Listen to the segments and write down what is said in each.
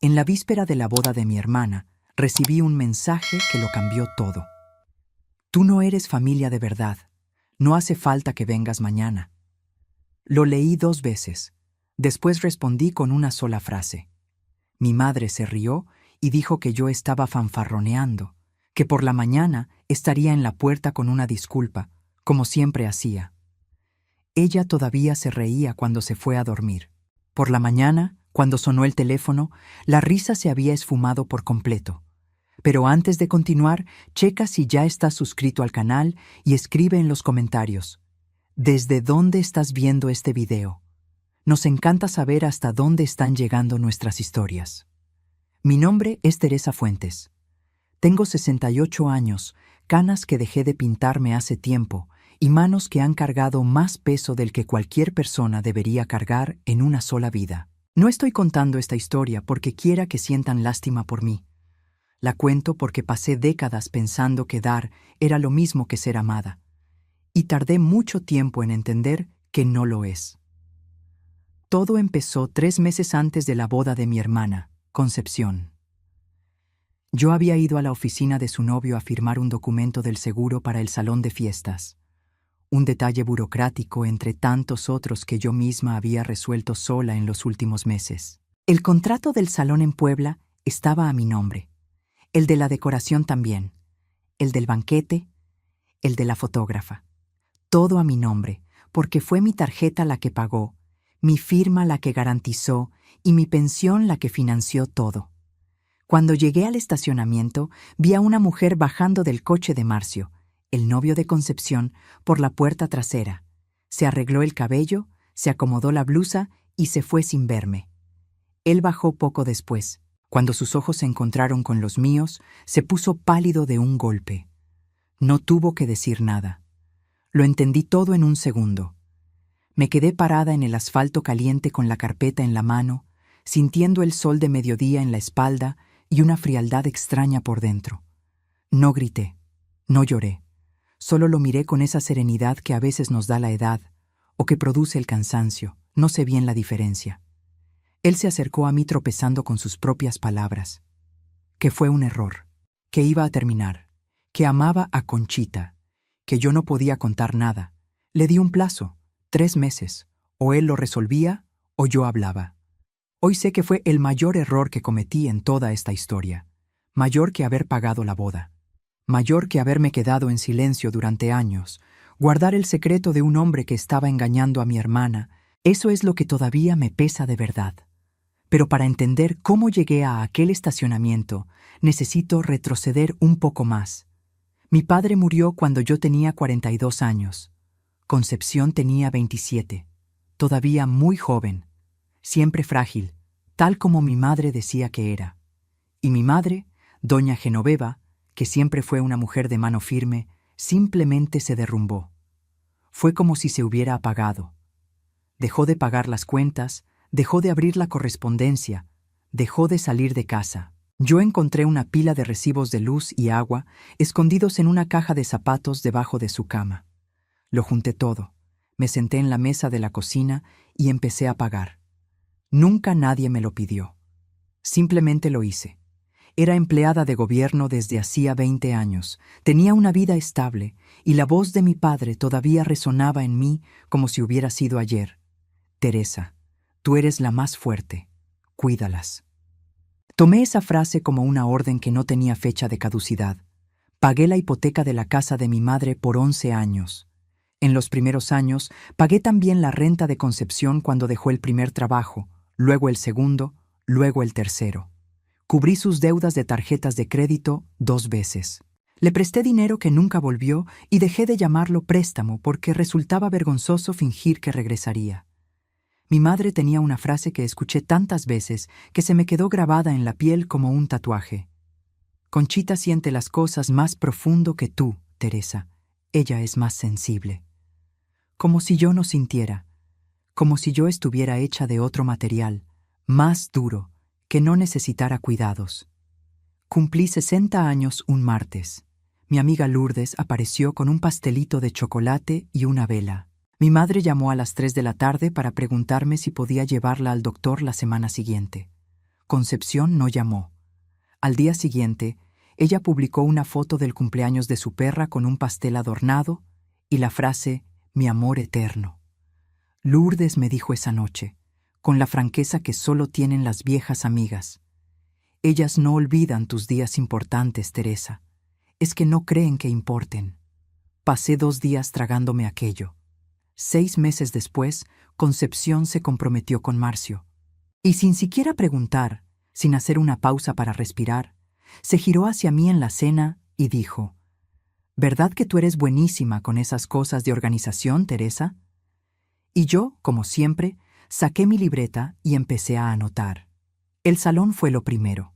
En la víspera de la boda de mi hermana, recibí un mensaje que lo cambió todo. Tú no eres familia de verdad. No hace falta que vengas mañana. Lo leí 2 veces. Después respondí con una sola frase. Mi madre se rió y dijo que yo estaba fanfarroneando, que por la mañana estaría en la puerta con una disculpa, como siempre hacía. Ella todavía se reía cuando se fue a dormir. Por la mañana, cuando sonó el teléfono, la risa se había esfumado por completo. Pero antes de continuar, checa si ya estás suscrito al canal y escribe en los comentarios: ¿desde dónde estás viendo este video? Nos encanta saber hasta dónde están llegando nuestras historias. Mi nombre es Teresa Fuentes. Tengo 68 años, canas que dejé de pintarme hace tiempo y manos que han cargado más peso del que cualquier persona debería cargar en una sola vida. No estoy contando esta historia porque quiera que sientan lástima por mí. La cuento porque pasé décadas pensando que dar era lo mismo que ser amada, y tardé mucho tiempo en entender que no lo es. Todo empezó 3 meses antes de la boda de mi hermana, Concepción. Yo había ido a la oficina de su novio a firmar un documento del seguro para el salón de fiestas, un detalle burocrático entre tantos otros que yo misma había resuelto sola en los últimos meses. El contrato del salón en Puebla estaba a mi nombre, el de la decoración también, el del banquete, el de la fotógrafa. Todo a mi nombre, porque fue mi tarjeta la que pagó, mi firma la que garantizó y mi pensión la que financió todo. Cuando llegué al estacionamiento, vi a una mujer bajando del coche de Marcio, el novio de Concepción, por la puerta trasera. Se arregló el cabello, se acomodó la blusa y se fue sin verme. Él bajó poco después. Cuando sus ojos se encontraron con los míos, se puso pálido de un golpe. No tuvo que decir nada. Lo entendí todo en un segundo. Me quedé parada en el asfalto caliente con la carpeta en la mano, sintiendo el sol de mediodía en la espalda y una frialdad extraña por dentro. No grité, no lloré. Solo lo miré con esa serenidad que a veces nos da la edad o que produce el cansancio. No sé bien la diferencia. Él se acercó a mí tropezando con sus propias palabras. Que fue un error, que iba a terminar, que amaba a Conchita, que yo no podía contar nada. Le di un plazo, 3 meses. O él lo resolvía o yo hablaba. Hoy sé que fue el mayor error que cometí en toda esta historia. Mayor que haber pagado la boda. Mayor que haberme quedado en silencio durante años, guardar el secreto de un hombre que estaba engañando a mi hermana. Eso es lo que todavía me pesa de verdad. Pero para entender cómo llegué a aquel estacionamiento, necesito retroceder un poco más. Mi padre murió cuando yo tenía 42 años. Concepción tenía 27, todavía muy joven, siempre frágil, tal como mi madre decía que era. Y mi madre, doña Genoveva, que siempre fue una mujer de mano firme, simplemente se derrumbó. Fue como si se hubiera apagado. Dejó de pagar las cuentas, dejó de abrir la correspondencia, dejó de salir de casa. Yo encontré una pila de recibos de luz y agua escondidos en una caja de zapatos debajo de su cama. Lo junté todo, me senté en la mesa de la cocina y empecé a pagar. Nunca nadie me lo pidió. Simplemente lo hice. Era empleada de gobierno desde hacía 20 años, tenía una vida estable y la voz de mi padre todavía resonaba en mí como si hubiera sido ayer. Teresa, tú eres la más fuerte, cuídalas. Tomé esa frase como una orden que no tenía fecha de caducidad. Pagué la hipoteca de la casa de mi madre por 11 años. En los primeros años, pagué también la renta de Concepción cuando dejó el primer trabajo, luego el segundo, luego el tercero. Cubrí sus deudas de tarjetas de crédito 2 veces. Le presté dinero que nunca volvió y dejé de llamarlo préstamo porque resultaba vergonzoso fingir que regresaría. Mi madre tenía una frase que escuché tantas veces que se me quedó grabada en la piel como un tatuaje. Conchita siente las cosas más profundo que tú, Teresa. Ella es más sensible. Como si yo no sintiera, como si yo estuviera hecha de otro material, más duro, que no necesitara cuidados. Cumplí 60 años un martes. Mi amiga Lourdes apareció con un pastelito de chocolate y una vela. Mi madre llamó a las 3 de la tarde para preguntarme si podía llevarla al doctor la semana siguiente. Concepción no llamó. Al día siguiente, ella publicó una foto del cumpleaños de su perra con un pastel adornado y la frase «Mi amor eterno». Lourdes me dijo esa noche, con la franqueza que solo tienen las viejas amigas: «Ellas no olvidan tus días importantes, Teresa. Es que no creen que importen». Pasé 2 días tragándome aquello. 6 meses después, Concepción se comprometió con Marcio. Y sin siquiera preguntar, sin hacer una pausa para respirar, se giró hacia mí en la cena y dijo: «¿Verdad que tú eres buenísima con esas cosas de organización, Teresa?». Y yo, como siempre, saqué mi libreta y empecé a anotar. El salón fue lo primero.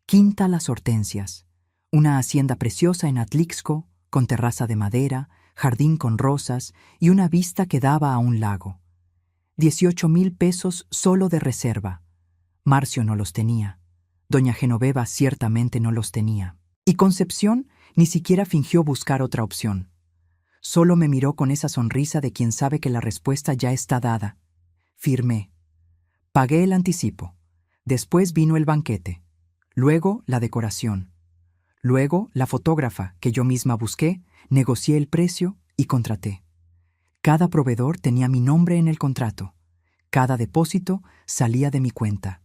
Quinta Las Hortensias, una hacienda preciosa en Atlixco, con terraza de madera, jardín con rosas y una vista que daba a un lago. 18,000 pesos solo de reserva. Marcio no los tenía. Doña Genoveva ciertamente no los tenía. Y Concepción ni siquiera fingió buscar otra opción. Solo me miró con esa sonrisa de quien sabe que la respuesta ya está dada. Firmé. Pagué el anticipo. Después vino el banquete. Luego la decoración. Luego la fotógrafa, que yo misma busqué, negocié el precio y contraté. Cada proveedor tenía mi nombre en el contrato. Cada depósito salía de mi cuenta.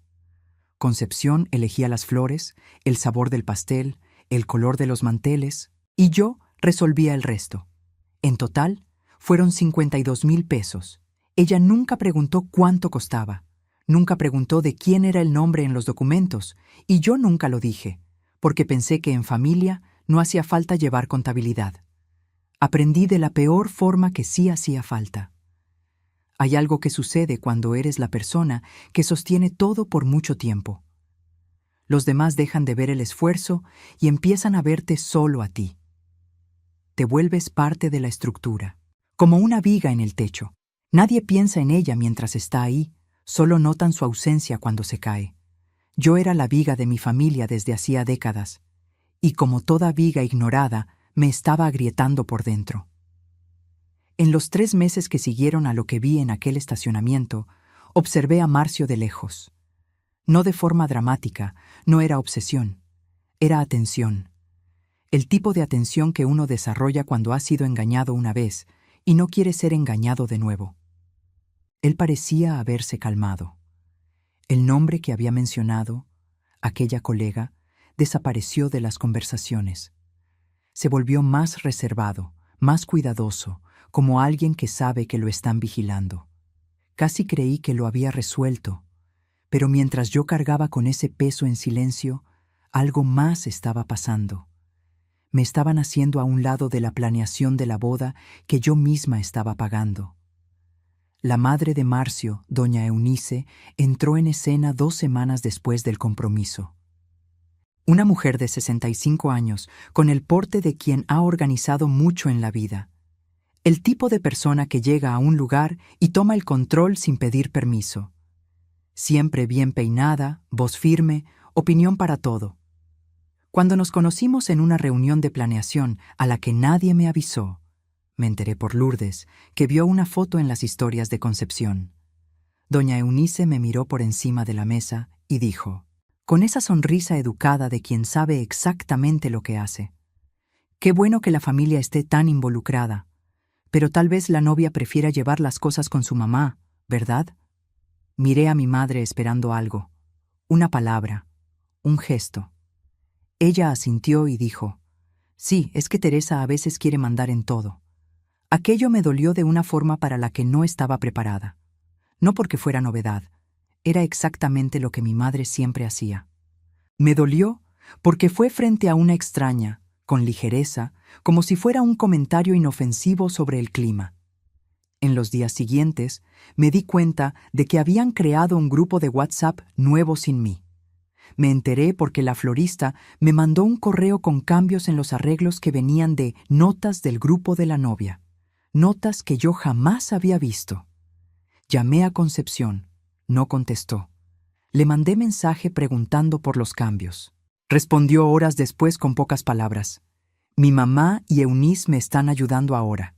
Concepción elegía las flores, el sabor del pastel, el color de los manteles, y yo resolvía el resto. En total, fueron 52,000 pesos. Ella nunca preguntó cuánto costaba. Nunca preguntó de quién era el nombre en los documentos, y yo nunca lo dije, porque pensé que en familia no hacía falta llevar contabilidad. Aprendí de la peor forma que sí hacía falta. Hay algo que sucede cuando eres la persona que sostiene todo por mucho tiempo. Los demás dejan de ver el esfuerzo y empiezan a verte solo a ti. Te vuelves parte de la estructura, como una viga en el techo. Nadie piensa en ella mientras está ahí, solo notan su ausencia cuando se cae. Yo era la viga de mi familia desde hacía décadas, y como toda viga ignorada, me estaba agrietando por dentro. En los 3 meses que siguieron a lo que vi en aquel estacionamiento, observé a Marcio de lejos. No de forma dramática, no era obsesión, era atención. El tipo de atención que uno desarrolla cuando ha sido engañado una vez y no quiere ser engañado de nuevo. Él parecía haberse calmado. El nombre que había mencionado, aquella colega, desapareció de las conversaciones. Se volvió más reservado, más cuidadoso, como alguien que sabe que lo están vigilando. Casi creí que lo había resuelto, pero mientras yo cargaba con ese peso en silencio, algo más estaba pasando. Me estaban haciendo a un lado de la planeación de la boda que yo misma estaba pagando. La madre de Marcio, doña Eunice, entró en escena 2 semanas después del compromiso. Una mujer de 65 años, con el porte de quien ha organizado mucho en la vida. El tipo de persona que llega a un lugar y toma el control sin pedir permiso. Siempre bien peinada, voz firme, opinión para todo. Cuando nos conocimos en una reunión de planeación a la que nadie me avisó, me enteré por Lourdes, que vio una foto en las historias de Concepción. Doña Eunice me miró por encima de la mesa y dijo, con esa sonrisa educada de quien sabe exactamente lo que hace: «Qué bueno que la familia esté tan involucrada, pero tal vez la novia prefiera llevar las cosas con su mamá, ¿verdad?». Miré a mi madre esperando algo, una palabra, un gesto. Ella asintió y dijo, «Sí, es que Teresa a veces quiere mandar en todo». Aquello me dolió de una forma para la que no estaba preparada. No porque fuera novedad, era exactamente lo que mi madre siempre hacía. Me dolió porque fue frente a una extraña, con ligereza, como si fuera un comentario inofensivo sobre el clima. En los días siguientes, me di cuenta de que habían creado un grupo de WhatsApp nuevo sin mí. Me enteré porque la florista me mandó un correo con cambios en los arreglos que venían de notas del grupo de la novia. Notas que yo jamás había visto. Llamé a Concepción. No contestó. Le mandé mensaje preguntando por los cambios. Respondió horas después con pocas palabras. «Mi mamá y Eunice me están ayudando ahora».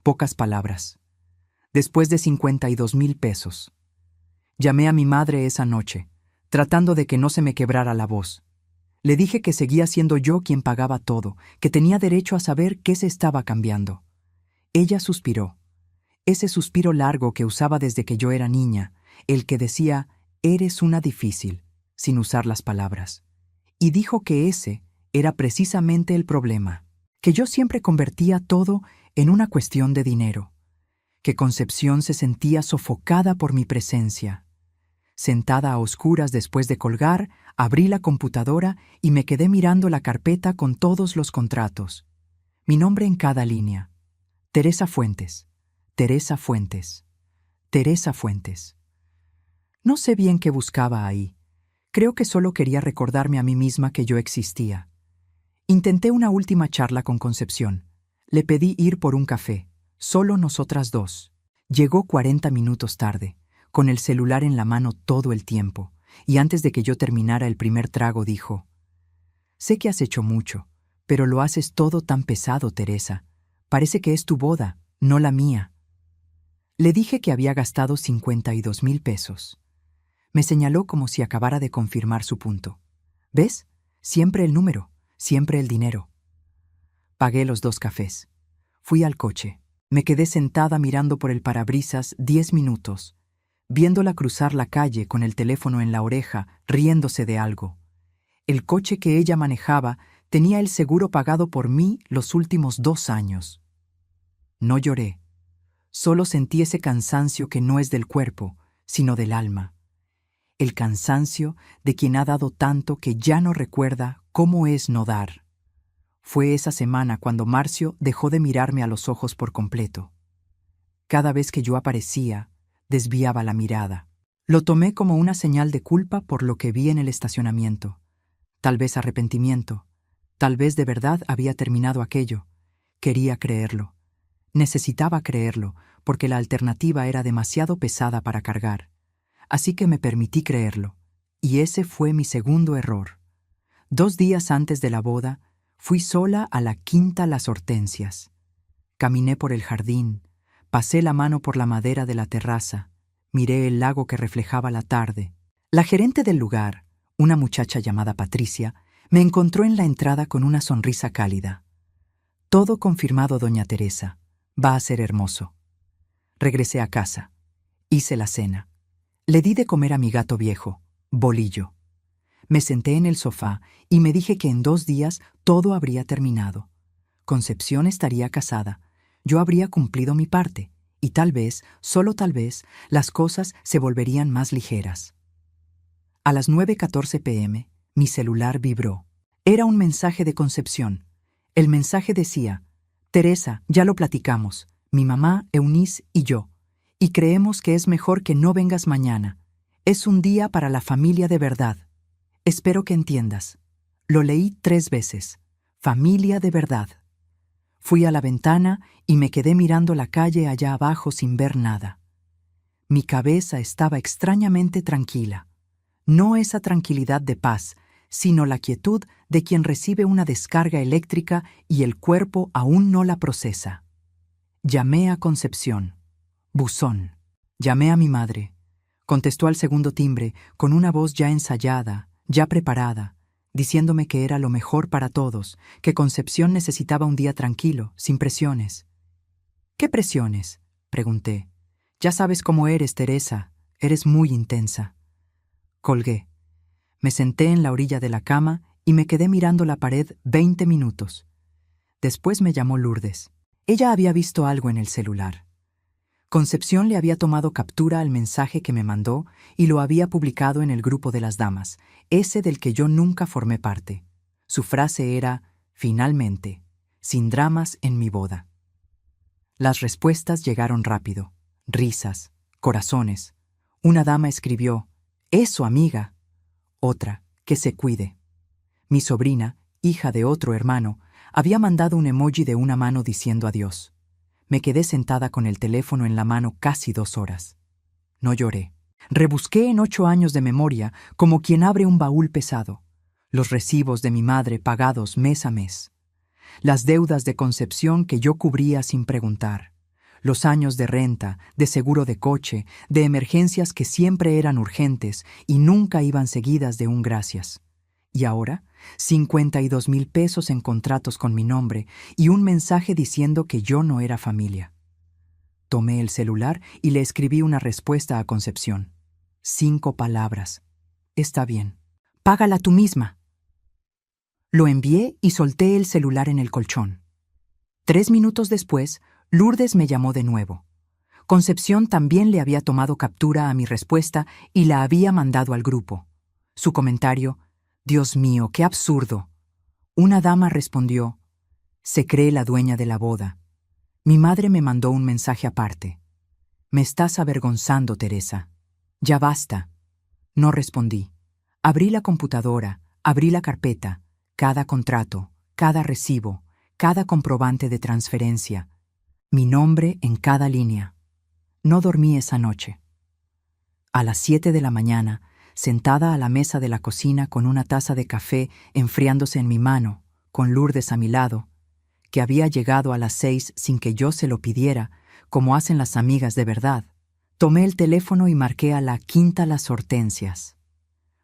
Pocas palabras. Después de 52,000 pesos. Llamé a mi madre esa noche. tratando de que no se me quebrara la voz. Le dije que seguía siendo yo quien pagaba todo, que tenía derecho a saber qué se estaba cambiando. Ella suspiró. Ese suspiro largo que usaba desde que yo era niña, el que decía, «Eres una difícil», sin usar las palabras. Y dijo que ese era precisamente el problema, que yo siempre convertía todo en una cuestión de dinero, que Concepción se sentía sofocada por mi presencia. Sentada a oscuras después de colgar, abrí la computadora y me quedé mirando la carpeta con todos los contratos. Mi nombre en cada línea. Teresa Fuentes, Teresa Fuentes, Teresa Fuentes. No sé bien qué buscaba ahí. Creo que solo quería recordarme a mí misma que yo existía. Intenté una última charla con Concepción. Le pedí ir por un café, solo nosotras dos. Llegó 40 minutos tarde, con el celular en la mano todo el tiempo, y antes de que yo terminara el primer trago dijo, «Sé que has hecho mucho, pero lo haces todo tan pesado, Teresa. Parece que es tu boda, no la mía». Le dije que había gastado 52,000 pesos. Me señaló como si acabara de confirmar su punto. «¿Ves? Siempre el número, siempre el dinero». Pagué los 2 cafés. Fui al coche. Me quedé sentada mirando por el parabrisas 10 minutos, viéndola cruzar la calle con el teléfono en la oreja, riéndose de algo. El coche que ella manejaba tenía el seguro pagado por mí los últimos 2 años. No lloré. Solo sentí ese cansancio que no es del cuerpo, sino del alma. El cansancio de quien ha dado tanto que ya no recuerda cómo es no dar. Fue esa semana cuando Marcio dejó de mirarme a los ojos por completo. Cada vez que yo aparecía, desviaba la mirada. Lo tomé como una señal de culpa por lo que vi en el estacionamiento. Tal vez arrepentimiento. Tal vez de verdad había terminado aquello. Quería creerlo. Necesitaba creerlo, porque la alternativa era demasiado pesada para cargar. Así que me permití creerlo. Y ese fue mi segundo error. 2 días antes de la boda, fui sola a la Quinta Las Hortensias. Caminé por el jardín, pasé la mano por la madera de la terraza, miré el lago que reflejaba la tarde. La gerente del lugar, una muchacha llamada Patricia, me encontró en la entrada con una sonrisa cálida. «Todo confirmado, doña Teresa. Va a ser hermoso». Regresé a casa. Hice la cena. Le di de comer a mi gato viejo, Bolillo. Me senté en el sofá y me dije que en 2 días todo habría terminado. Concepción estaría casada, yo habría cumplido mi parte, y tal vez, solo tal vez, las cosas se volverían más ligeras. A las 9:14 p.m., mi celular vibró. Era un mensaje de Concepción. El mensaje decía, «Teresa, ya lo platicamos, mi mamá, Eunice y yo, y creemos que es mejor que no vengas mañana. Es un día para la familia de verdad. Espero que entiendas». Lo leí 3 veces. Familia de verdad. Fui a la ventana y me quedé mirando la calle allá abajo sin ver nada. Mi cabeza estaba extrañamente tranquila. No esa tranquilidad de paz, sino la quietud de quien recibe una descarga eléctrica y el cuerpo aún no la procesa. Llamé a Concepción. Buzón. Llamé a mi madre. Contestó al segundo timbre con una voz ya ensayada, ya preparada, diciéndome que era lo mejor para todos, que Concepción necesitaba un día tranquilo, sin presiones. «¿Qué presiones?», pregunté. «Ya sabes cómo eres, Teresa. Eres muy intensa». Colgué. Me senté en la orilla de la cama y me quedé mirando la pared 20 minutos. Después me llamó Lourdes. Ella había visto algo en el celular. Concepción le había tomado captura al mensaje que me mandó y lo había publicado en el grupo de las damas, ese del que yo nunca formé parte. Su frase era, «Finalmente, sin dramas en mi boda». Las respuestas llegaron rápido. Risas, corazones. Una dama escribió, «Eso, amiga». Otra, «Que se cuide». Mi sobrina, hija de otro hermano, había mandado un emoji de una mano diciendo adiós. Me quedé sentada con el teléfono en la mano casi 2 horas. No lloré. Rebusqué en 8 años de memoria como quien abre un baúl pesado. Los recibos de mi madre pagados mes a mes. Las deudas de Concepción que yo cubría sin preguntar. los años de renta, de seguro de coche, de emergencias que siempre eran urgentes y nunca iban seguidas de un gracias. Y ahora, 52,000 pesos en contratos con mi nombre y un mensaje diciendo que yo no era familia. Tomé el celular y le escribí una respuesta a Concepción. 5 palabras. Está bien. Págala tú misma. Lo envié y solté el celular en el colchón. 3 minutos después, Lourdes me llamó de nuevo. Concepción también le había tomado captura a mi respuesta y la había mandado al grupo. Su comentario: «Dios mío, qué absurdo». Una dama respondió: «Se cree la dueña de la boda». Mi madre me mandó un mensaje aparte: «Me estás avergonzando, Teresa. Ya basta». No respondí. Abrí la computadora, abrí la carpeta, cada contrato, cada recibo, cada comprobante de transferencia, mi nombre en cada línea. No dormí esa noche. A las 7 de la mañana, sentada a la mesa de la cocina con una taza de café enfriándose en mi mano, con Lourdes a mi lado, que había llegado a las 6 sin que yo se lo pidiera, como hacen las amigas de verdad, tomé el teléfono y marqué a la Quinta Las Hortensias.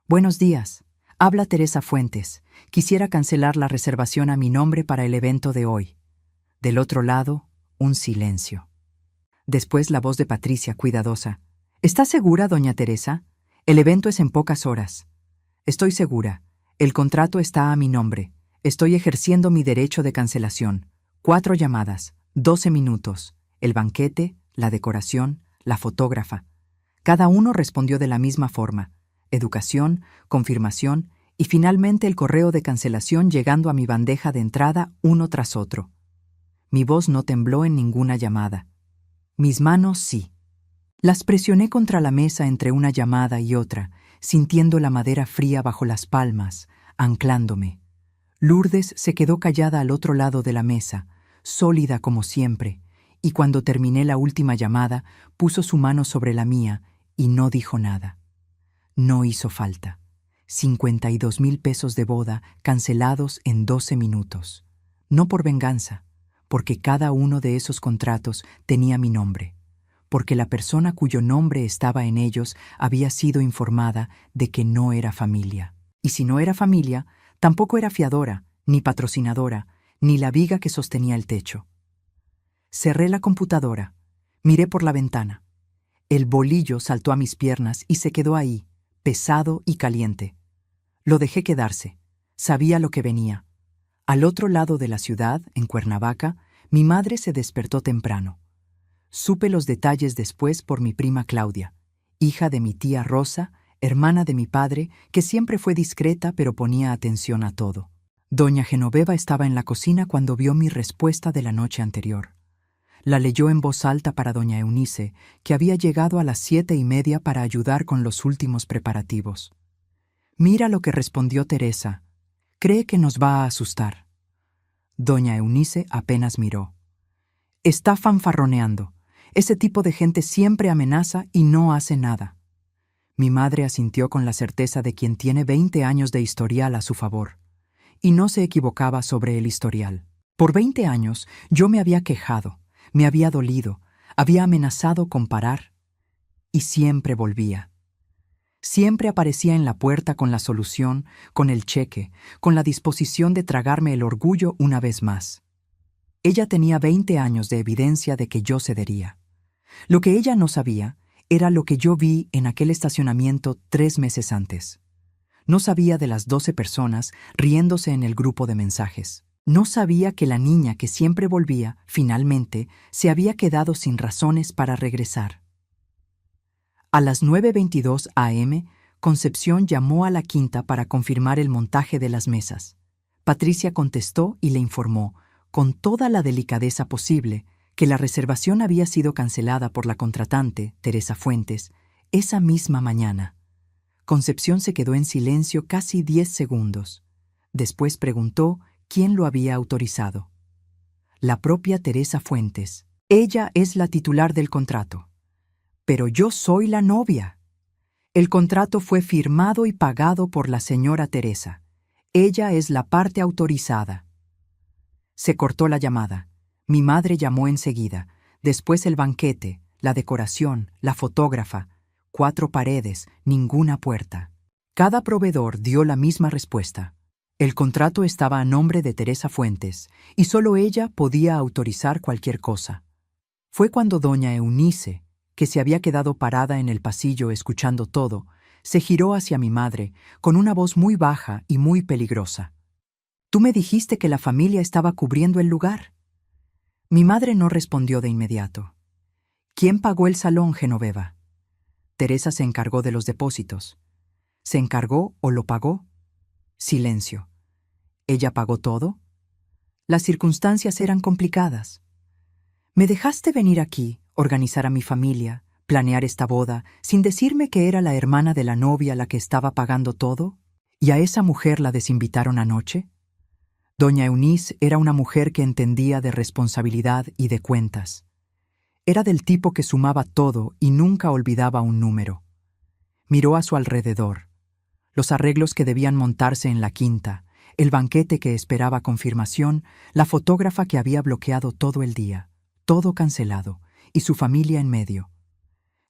«Buenos días. Habla Teresa Fuentes. Quisiera cancelar la reservación a mi nombre para el evento de hoy». Del otro lado, un silencio. Después la voz de Patricia, cuidadosa: «¿Está segura, doña Teresa? El evento es en pocas horas». «Estoy segura. El contrato está a mi nombre. Estoy ejerciendo mi derecho de cancelación. 4 llamadas, 12 minutos. El banquete, la decoración, la fotógrafa». Cada uno respondió de la misma forma: educación, confirmación y finalmente el correo de cancelación llegando a mi bandeja de entrada uno tras otro. Mi voz no tembló en ninguna llamada. Mis manos sí. Las presioné contra la mesa entre una llamada y otra, sintiendo la madera fría bajo las palmas, anclándome. Lourdes se quedó callada al otro lado de la mesa, sólida como siempre, y cuando terminé la última llamada, puso su mano sobre la mía y no dijo nada. No hizo falta. 52,000 pesos de boda cancelados en 12 minutos. No por venganza, porque cada uno de esos contratos tenía mi nombre, porque la persona cuyo nombre estaba en ellos había sido informada de que no era familia. Y si no era familia, tampoco era fiadora, ni patrocinadora, ni la viga que sostenía el techo. Cerré la computadora, miré por la ventana. El bolillo saltó a mis piernas y se quedó ahí, pesado y caliente. Lo dejé quedarse. Sabía lo que venía. Al otro lado de la ciudad, en Cuernavaca, mi madre se despertó temprano. Supe los detalles después por mi prima Claudia, hija de mi tía Rosa, hermana de mi padre, que siempre fue discreta pero ponía atención a todo. Doña Genoveva estaba en la cocina cuando vio mi respuesta de la noche anterior. La leyó en voz alta para doña Eunice, que había llegado a las 7:30 para ayudar con los últimos preparativos. «Mira lo que respondió Teresa. Cree que nos va a asustar». Doña Eunice apenas miró. «Está fanfarroneando. Ese tipo de gente siempre amenaza y no hace nada». Mi madre asintió con la certeza de quien tiene 20 años de historial a su favor. Y no se equivocaba sobre el historial. Por 20 años yo me había quejado, me había dolido, había amenazado con parar. Y siempre volvía. Siempre aparecía en la puerta con la solución, con el cheque, con la disposición de tragarme el orgullo una vez más. Ella tenía 20 años de evidencia de que yo cedería. Lo que ella no sabía era lo que yo vi en aquel estacionamiento 3 meses antes. No sabía de las 12 personas riéndose en el grupo de mensajes. No sabía que la niña que siempre volvía, finalmente, se había quedado sin razones para regresar. A las 9:22 a.m., Concepción llamó a la Quinta para confirmar el montaje de las mesas. Patricia contestó y le informó, con toda la delicadeza posible, que la reservación había sido cancelada por la contratante, Teresa Fuentes, esa misma mañana. Concepción se quedó en silencio casi 10 segundos. Después preguntó quién lo había autorizado. La propia Teresa Fuentes. Ella es la titular del contrato. Pero yo soy la novia. El contrato fue firmado y pagado por la señora Teresa. Ella es la parte autorizada. Se cortó la llamada. Mi madre llamó enseguida. Después el banquete, la decoración, la fotógrafa, 4 paredes, ninguna puerta. Cada proveedor dio la misma respuesta. El contrato estaba a nombre de Teresa Fuentes y solo ella podía autorizar cualquier cosa. Fue cuando doña Eunice, que se había quedado parada en el pasillo escuchando todo, se giró hacia mi madre con una voz muy baja y muy peligrosa. «Tú me dijiste que la familia estaba cubriendo el lugar». Mi madre no respondió de inmediato. «¿Quién pagó el salón, Genoveva?» Teresa se encargó de los depósitos. ¿Se encargó o lo pagó? Silencio. ¿Ella pagó todo? Las circunstancias eran complicadas. ¿Me dejaste venir aquí, organizar a mi familia, planear esta boda, sin decirme que era la hermana de la novia la que estaba pagando todo? ¿Y a esa mujer la desinvitaron anoche? Doña Eunice era una mujer que entendía de responsabilidad y de cuentas. Era del tipo que sumaba todo y nunca olvidaba un número. Miró a su alrededor. Los arreglos que debían montarse en la quinta, el banquete que esperaba confirmación, la fotógrafa que había bloqueado todo el día, todo cancelado, y su familia en medio.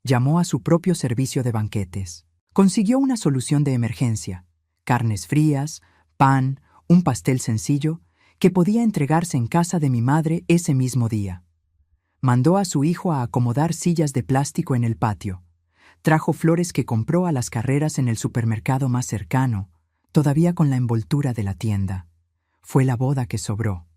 Llamó a su propio servicio de banquetes. Consiguió una solución de emergencia: carnes frías, pan, un pastel sencillo, que podía entregarse en casa de mi madre ese mismo día. Mandó a su hijo a acomodar sillas de plástico en el patio. Trajo flores que compró a las carreras en el supermercado más cercano, todavía con la envoltura de la tienda. Fue la boda que sobró.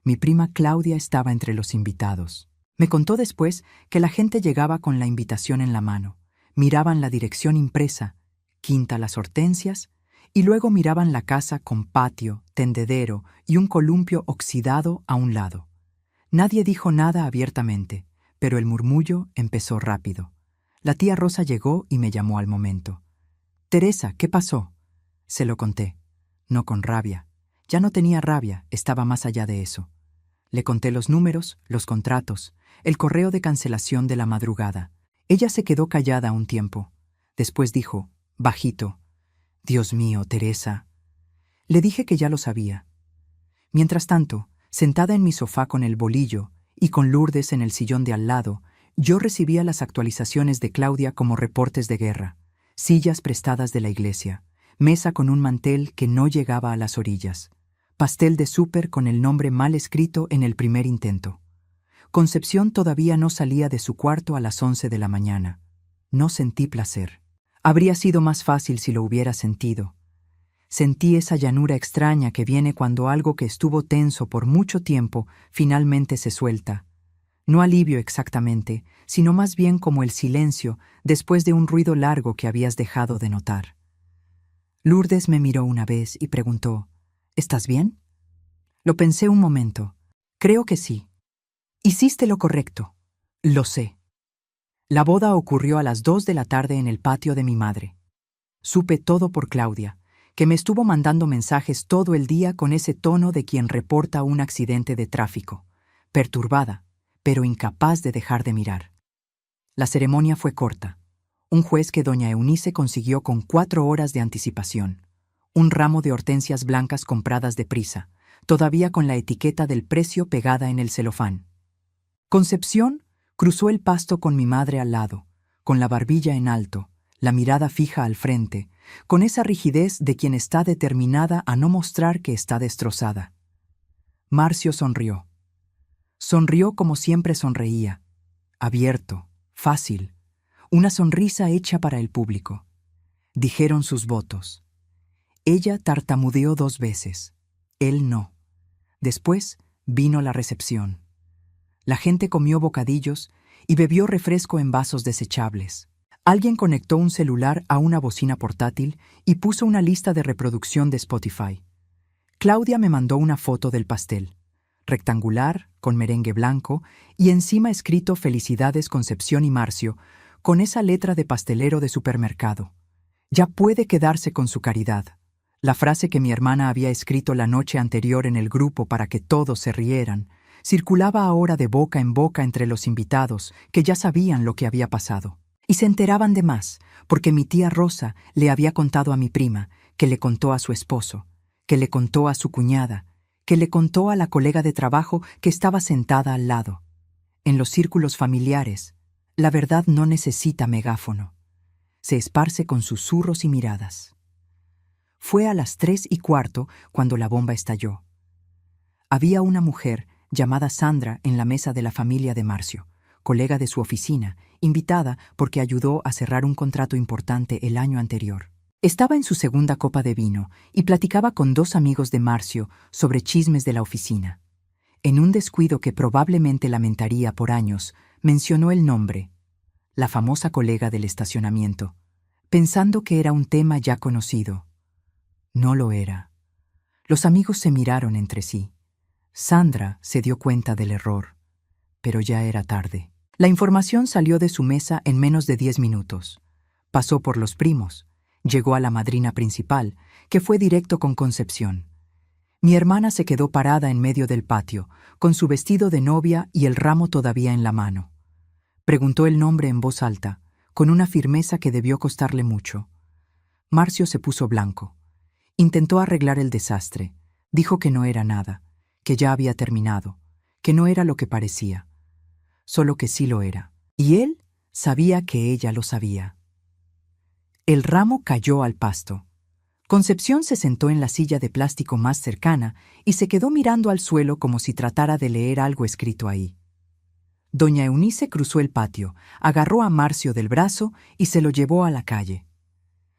Mi prima Claudia estaba entre los invitados. Me contó después que la gente llegaba con la invitación en la mano, miraban la dirección impresa, Quinta Las Hortensias, y luego miraban la casa con patio, tendedero y un columpio oxidado a un lado. Nadie dijo nada abiertamente, pero el murmullo empezó rápido. La tía Rosa llegó y me llamó al momento. «Teresa, ¿qué pasó?» Se lo conté. No con rabia. Ya no tenía rabia, estaba más allá de eso. Le conté los números, los contratos, el correo de cancelación de la madrugada. Ella se quedó callada un tiempo. Después dijo, bajito: «Dios mío, Teresa». Le dije que ya lo sabía. Mientras tanto, sentada en mi sofá con el bolillo y con Lourdes en el sillón de al lado, yo recibía las actualizaciones de Claudia como reportes de guerra: sillas prestadas de la iglesia, mesa con un mantel que no llegaba a las orillas, pastel de súper con el nombre mal escrito en el primer intento. Concepción todavía no salía de su cuarto a las 11 de la mañana. No sentí placer. Habría sido más fácil si lo hubiera sentido. Sentí esa llanura extraña que viene cuando algo que estuvo tenso por mucho tiempo finalmente se suelta. No alivio exactamente, sino más bien como el silencio después de un ruido largo que habías dejado de notar. Lourdes me miró una vez y preguntó, «¿Estás bien?» Lo pensé un momento. Creo que sí. Hiciste lo correcto. Lo sé. La boda ocurrió a las 2 de la tarde en el patio de mi madre. Supe todo por Claudia, que me estuvo mandando mensajes todo el día con ese tono de quien reporta un accidente de tráfico, perturbada, pero incapaz de dejar de mirar. La ceremonia fue corta. Un juez que doña Eunice consiguió con 4 horas de anticipación. Un ramo de hortensias blancas compradas deprisa, todavía con la etiqueta del precio pegada en el celofán. Concepción cruzó el pasto con mi madre al lado, con la barbilla en alto, la mirada fija al frente, con esa rigidez de quien está determinada a no mostrar que está destrozada. Marcio sonrió. Sonrió como siempre sonreía, abierto, fácil, una sonrisa hecha para el público. Dijeron sus votos. Ella tartamudeó 2 veces, él no. Después vino la recepción. La gente comió bocadillos y bebió refresco en vasos desechables. Alguien conectó un celular a una bocina portátil y puso una lista de reproducción de Spotify. Claudia me mandó una foto del pastel, rectangular, con merengue blanco, y encima escrito «Felicidades Concepción y Marcio», con esa letra de pastelero de supermercado. Ya puede quedarse con su caridad. La frase que mi hermana había escrito la noche anterior en el grupo para que todos se rieran, circulaba ahora de boca en boca entre los invitados, que ya sabían lo que había pasado. Y se enteraban de más, porque mi tía Rosa le había contado a mi prima, que le contó a su esposo, que le contó a su cuñada, que le contó a la colega de trabajo que estaba sentada al lado. En los círculos familiares, la verdad no necesita megáfono. Se esparce con susurros y miradas. Fue a las 3:15 cuando la bomba estalló. Había una mujer llamada Sandra en la mesa de la familia de Marcio, colega de su oficina, invitada porque ayudó a cerrar un contrato importante el año anterior. Estaba en su segunda copa de vino y platicaba con 2 amigos de Marcio sobre chismes de la oficina. En un descuido que probablemente lamentaría por años, mencionó el nombre, la famosa colega del estacionamiento, pensando que era un tema ya conocido. No lo era. Los amigos se miraron entre sí. Sandra se dio cuenta del error, pero ya era tarde. La información salió de su mesa en menos de 10 minutos. Pasó por los primos, llegó a la madrina principal, que fue directo con Concepción. Mi hermana se quedó parada en medio del patio, con su vestido de novia y el ramo todavía en la mano. Preguntó el nombre en voz alta, con una firmeza que debió costarle mucho. Marcio se puso blanco. Intentó arreglar el desastre. Dijo que no era nada, que ya había terminado, que no era lo que parecía. Solo que sí lo era. Y él sabía que ella lo sabía. El ramo cayó al pasto. Concepción se sentó en la silla de plástico más cercana y se quedó mirando al suelo como si tratara de leer algo escrito ahí. Doña Eunice cruzó el patio, agarró a Marcio del brazo y se lo llevó a la calle.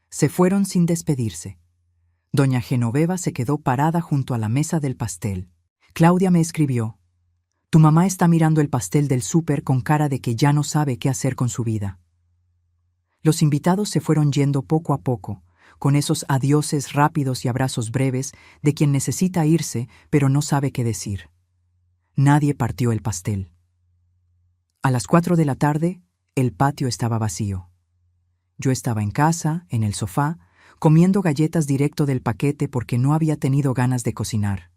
Se fueron sin despedirse. Doña Genoveva se quedó parada junto a la mesa del pastel. Claudia me escribió: «Tu mamá está mirando el pastel del súper con cara de que ya no sabe qué hacer con su vida». Los invitados se fueron yendo poco a poco, con esos adioses rápidos y abrazos breves de quien necesita irse pero no sabe qué decir. Nadie partió el pastel. A las 4 de la tarde, el patio estaba vacío. Yo estaba en casa, en el sofá, comiendo galletas directo del paquete porque no había tenido ganas de cocinar.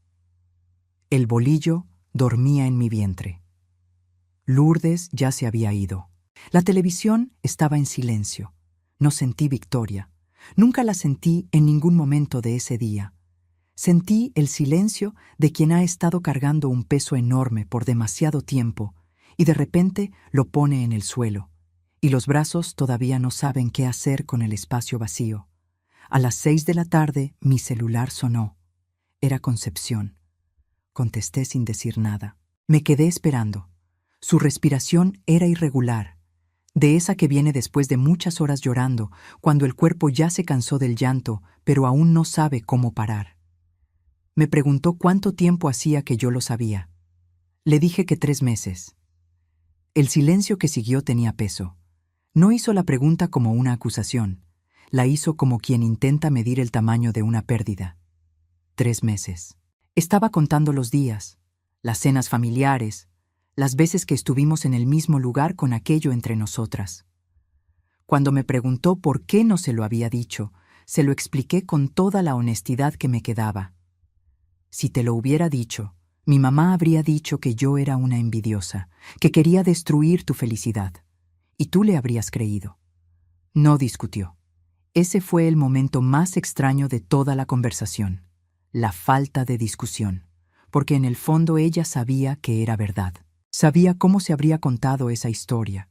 El bolillo dormía en mi vientre. Lourdes ya se había ido. La televisión estaba en silencio. No sentí victoria. Nunca la sentí en ningún momento de ese día. Sentí el silencio de quien ha estado cargando un peso enorme por demasiado tiempo y de repente lo pone en el suelo, y los brazos todavía no saben qué hacer con el espacio vacío. A las 6 de la tarde mi celular sonó. Era Concepción. Contesté sin decir nada. Me quedé esperando. Su respiración era irregular, de esa que viene después de muchas horas llorando, cuando el cuerpo ya se cansó del llanto, pero aún no sabe cómo parar. Me preguntó cuánto tiempo hacía que yo lo sabía. Le dije que 3 meses. El silencio que siguió tenía peso. No hizo la pregunta como una acusación. La hizo como quien intenta medir el tamaño de una pérdida. 3 meses. Estaba contando los días, las cenas familiares, las veces que estuvimos en el mismo lugar con aquello entre nosotras. Cuando me preguntó por qué no se lo había dicho, se lo expliqué con toda la honestidad que me quedaba. Si te lo hubiera dicho, mi mamá habría dicho que yo era una envidiosa, que quería destruir tu felicidad, y tú le habrías creído. No discutió. Ese fue el momento más extraño de toda la conversación, la falta de discusión, porque en el fondo ella sabía que era verdad. Sabía cómo se habría contado esa historia,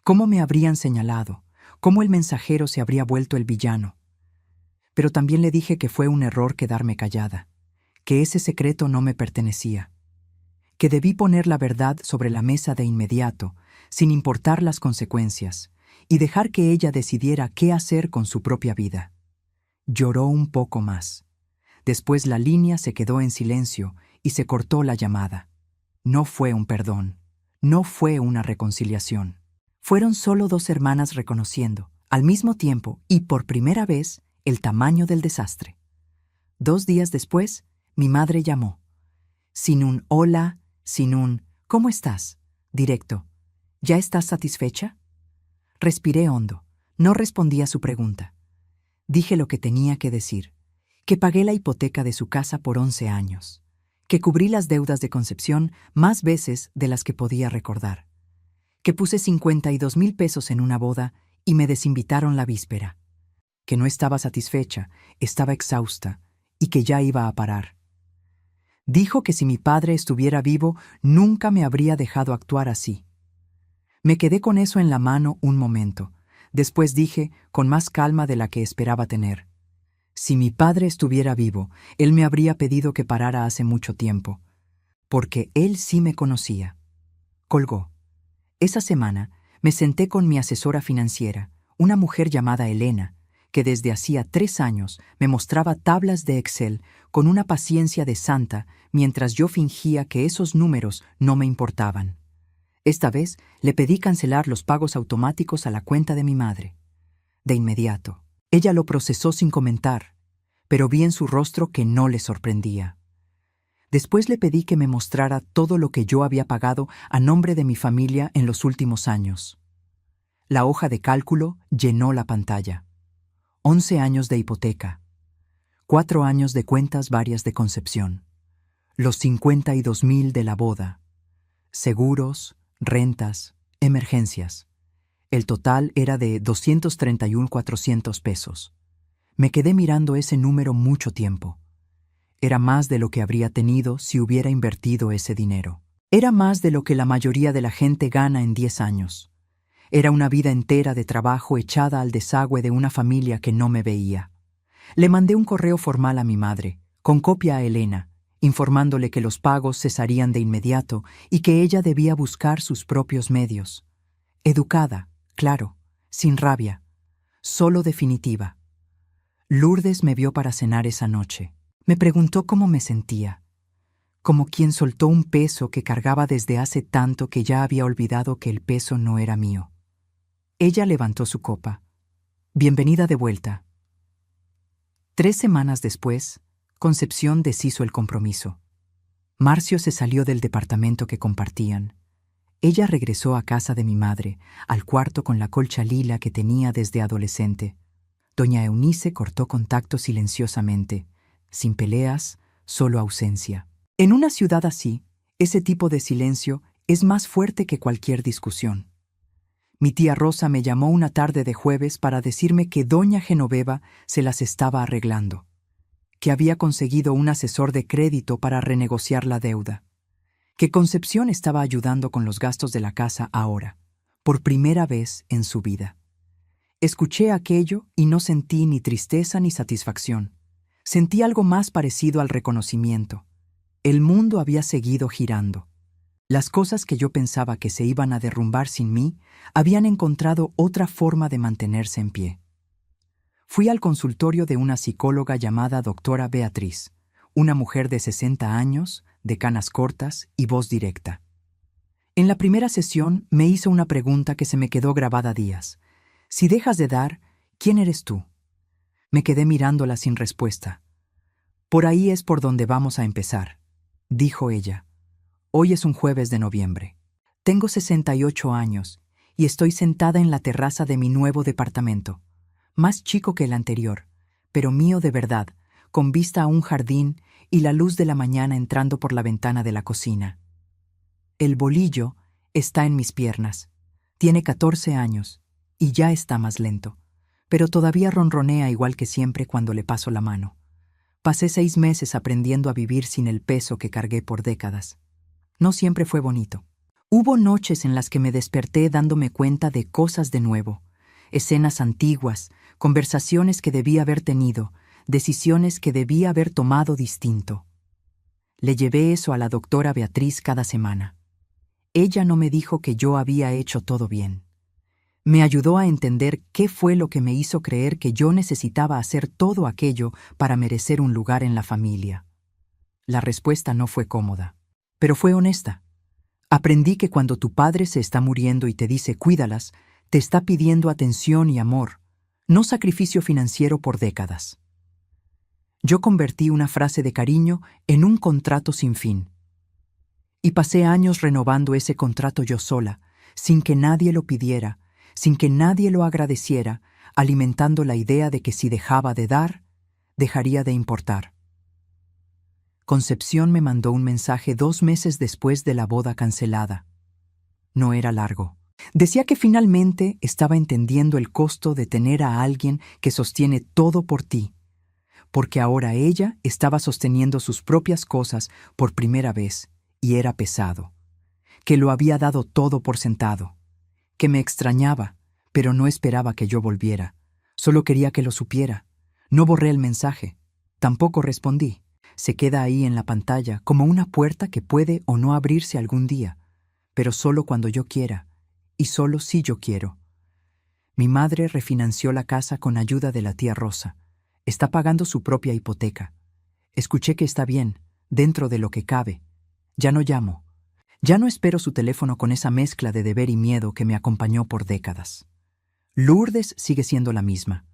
cómo me habrían señalado, cómo el mensajero se habría vuelto el villano. Pero también le dije que fue un error quedarme callada, que ese secreto no me pertenecía, que debí poner la verdad sobre la mesa de inmediato, sin importar las consecuencias, y dejar que ella decidiera qué hacer con su propia vida. Lloró un poco más. Después la línea se quedó en silencio y se cortó la llamada. No fue un perdón, no fue una reconciliación. Fueron solo 2 hermanas reconociendo, al mismo tiempo y por primera vez, el tamaño del desastre. 2 días después, mi madre llamó. Sin un hola, sin un ¿cómo estás? Directo. ¿Ya estás satisfecha? Respiré hondo. No respondí a su pregunta. Dije lo que tenía que decir, que pagué la hipoteca de su casa por 11 años. Que cubrí las deudas de Concepción más veces de las que podía recordar, que puse 52,000 pesos en una boda y me desinvitaron la víspera, que no estaba satisfecha, estaba exhausta y que ya iba a parar. Dijo que si mi padre estuviera vivo, nunca me habría dejado actuar así. Me quedé con eso en la mano un momento. Después dije, con más calma de la que esperaba tener: si mi padre estuviera vivo, él me habría pedido que parara hace mucho tiempo, porque él sí me conocía. Colgó. Esa semana me senté con mi asesora financiera, una mujer llamada Elena, que desde hacía 3 años me mostraba tablas de Excel con una paciencia de santa mientras yo fingía que esos números no me importaban. Esta vez le pedí cancelar los pagos automáticos a la cuenta de mi madre. De inmediato, ella lo procesó sin comentar, pero vi en su rostro que no le sorprendía. Después le pedí que me mostrara todo lo que yo había pagado a nombre de mi familia en los últimos años. La hoja de cálculo llenó la pantalla. 11 años de hipoteca, 4 años de cuentas varias de concepción, los 52,000 de la boda, seguros, rentas, emergencias. El total era de 231,400 pesos. Me quedé mirando ese número mucho tiempo. Era más de lo que habría tenido si hubiera invertido ese dinero. Era más de lo que la mayoría de la gente gana en 10 años. Era una vida entera de trabajo echada al desagüe de una familia que no me veía. Le mandé un correo formal a mi madre, con copia a Elena, informándole que los pagos cesarían de inmediato y que ella debía buscar sus propios medios. Educada, claro, sin rabia, solo definitiva. Lourdes me vio para cenar esa noche. Me preguntó cómo me sentía, como quien soltó un peso que cargaba desde hace tanto que ya había olvidado que el peso no era mío. Ella levantó su copa. Bienvenida de vuelta. 3 semanas después, Concepción deshizo el compromiso. Marcio se salió del departamento que compartían. Ella regresó a casa de mi madre, al cuarto con la colcha lila que tenía desde adolescente. Doña Eunice cortó contacto silenciosamente, sin peleas, solo ausencia. En una ciudad así, ese tipo de silencio es más fuerte que cualquier discusión. Mi tía Rosa me llamó una tarde de jueves para decirme que doña Genoveva se las estaba arreglando, que había conseguido un asesor de crédito para renegociar la deuda, que Concepción estaba ayudando con los gastos de la casa ahora, por primera vez en su vida. Escuché aquello y no sentí ni tristeza ni satisfacción. Sentí algo más parecido al reconocimiento. El mundo había seguido girando. Las cosas que yo pensaba que se iban a derrumbar sin mí habían encontrado otra forma de mantenerse en pie. Fui al consultorio de una psicóloga llamada doctora Beatriz, una mujer de 60 años, de canas cortas y voz directa. En la primera sesión me hizo una pregunta que se me quedó grabada días. Si dejas de dar, ¿quién eres tú? Me quedé mirándola sin respuesta. Por ahí es por donde vamos a empezar, dijo ella. Hoy es un jueves de noviembre. Tengo 68 años y estoy sentada en la terraza de mi nuevo departamento, más chico que el anterior, pero mío de verdad, con vista a un jardín y la luz de la mañana entrando por la ventana de la cocina. El bolillo está en mis piernas. Tiene 14 años y ya está más lento, pero todavía ronronea igual que siempre cuando le paso la mano. Pasé 6 meses aprendiendo a vivir sin el peso que cargué por décadas. No siempre fue bonito. Hubo noches en las que me desperté dándome cuenta de cosas de nuevo, escenas antiguas, conversaciones que debía haber tenido, decisiones que debía haber tomado distinto. Le llevé eso a la doctora Beatriz cada semana. Ella no me dijo que yo había hecho todo bien. Me ayudó a entender qué fue lo que me hizo creer que yo necesitaba hacer todo aquello para merecer un lugar en la familia. La respuesta no fue cómoda, pero fue honesta. Aprendí que cuando tu padre se está muriendo y te dice cuídalas, te está pidiendo atención y amor, no sacrificio financiero por décadas. Yo convertí una frase de cariño en un contrato sin fin. Y pasé años renovando ese contrato yo sola, sin que nadie lo pidiera, sin que nadie lo agradeciera, alimentando la idea de que si dejaba de dar, dejaría de importar. Concepción me mandó un mensaje 2 meses después de la boda cancelada. No era largo. Decía que finalmente estaba entendiendo el costo de tener a alguien que sostiene todo por ti, porque ahora ella estaba sosteniendo sus propias cosas por primera vez, y era pesado, que lo había dado todo por sentado, que me extrañaba, pero no esperaba que yo volviera, solo quería que lo supiera. No borré el mensaje, tampoco respondí. Se queda ahí en la pantalla como una puerta que puede o no abrirse algún día, pero solo cuando yo quiera, y solo si yo quiero. Mi madre refinanció la casa con ayuda de la tía Rosa. Está pagando su propia hipoteca. Escuché que está bien, dentro de lo que cabe. Ya no llamo. Ya no espero su teléfono con esa mezcla de deber y miedo que me acompañó por décadas. Lourdes sigue siendo la misma.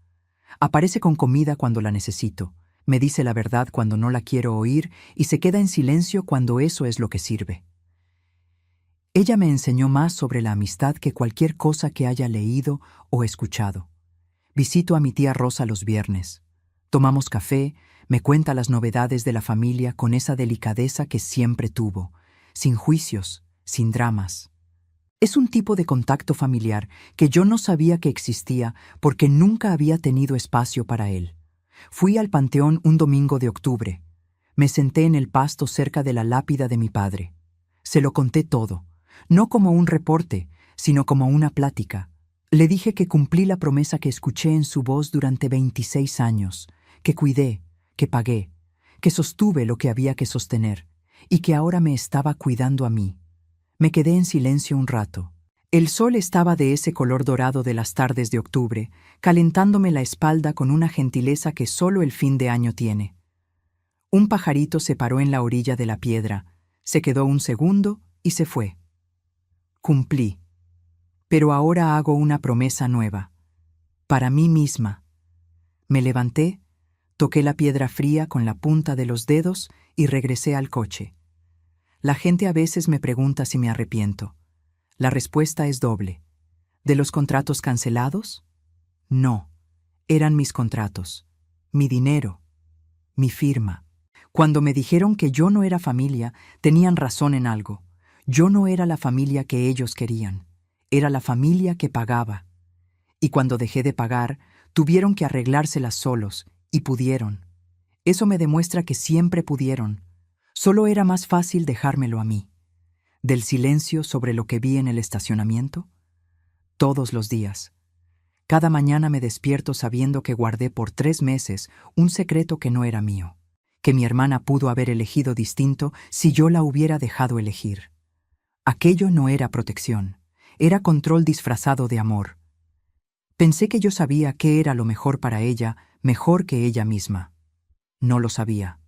Aparece con comida cuando la necesito, me dice la verdad cuando no la quiero oír y se queda en silencio cuando eso es lo que sirve. Ella me enseñó más sobre la amistad que cualquier cosa que haya leído o escuchado. Visito a mi tía Rosa los viernes. Tomamos café, me cuenta las novedades de la familia con esa delicadeza que siempre tuvo, sin juicios, sin dramas. Es un tipo de contacto familiar que yo no sabía que existía porque nunca había tenido espacio para él. Fui al panteón un domingo de octubre. Me senté en el pasto cerca de la lápida de mi padre. Se lo conté todo, no como un reporte, sino como una plática. Le dije que cumplí la promesa que escuché en su voz durante 26 años, que cuidé, que pagué, que sostuve lo que había que sostener, y que ahora me estaba cuidando a mí. Me quedé en silencio un rato. El sol estaba de ese color dorado de las tardes de octubre, calentándome la espalda con una gentileza que solo el fin de año tiene. Un pajarito se paró en la orilla de la piedra, se quedó un segundo y se fue. Cumplí. Pero ahora hago una promesa nueva. Para mí misma. Me levanté, toqué la piedra fría con la punta de los dedos y regresé al coche. La gente a veces me pregunta si me arrepiento. La respuesta es doble. ¿De los contratos cancelados? No. Eran mis contratos, mi dinero, mi firma. Cuando me dijeron que yo no era familia, tenían razón en algo. Yo no era la familia que ellos querían. Era la familia que pagaba. Y cuando dejé de pagar, tuvieron que arreglárselas solos, y pudieron. Eso me demuestra que siempre pudieron. Solo era más fácil dejármelo a mí. Del silencio sobre lo que vi en el estacionamiento, todos los días. Cada mañana me despierto sabiendo que guardé por 3 meses un secreto que no era mío, que mi hermana pudo haber elegido distinto si yo la hubiera dejado elegir. Aquello no era protección, era control disfrazado de amor. Pensé que yo sabía qué era lo mejor para ella, mejor que ella misma. No lo sabía.